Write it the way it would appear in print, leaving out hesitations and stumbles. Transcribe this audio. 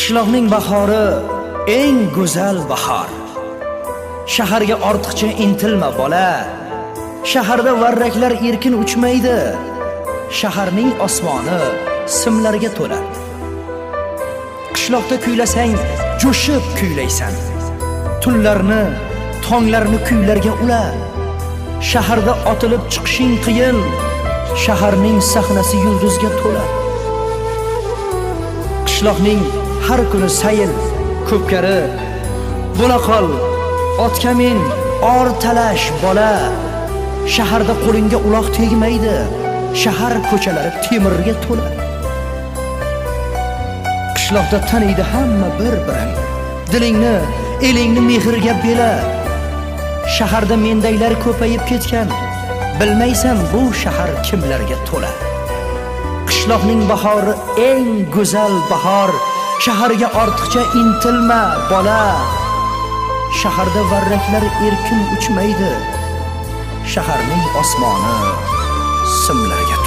Qishloqning bahori eng go'zal bahor. Shaharga ortiqcha intilma bola. Shaharda varraklar erkin uchmaydi. Shaharning osmoni simlarga to'la. Qishloqda kuylasang, jo'shib kuylaysan. Tunlarni, tonglarni kuylarga ula. Shaharda otilib chiqishing qiyin. Shaharning sahnasi yulduzga to'la. Qishloqning har kuni sayil, ko'pkari, bo'la qol, otga min, or talash bola. Shaharda qo'lingga uloq tegmaydi. Shahar ko'chalari temirga to'la. Qishloqda taniydi hamma bir-birin. Dilingni, elingni mehrga bela. Shaharda mendaylar ko'payib ketgan. Bilmaysan bu shahar kimlarga to'la. Qishloqning bahori eng go'zal bahor. Shaharga ortiqcha intilma bola. Shaharda varraklar erkin uchmaydi. Shaharning osmoni simlarga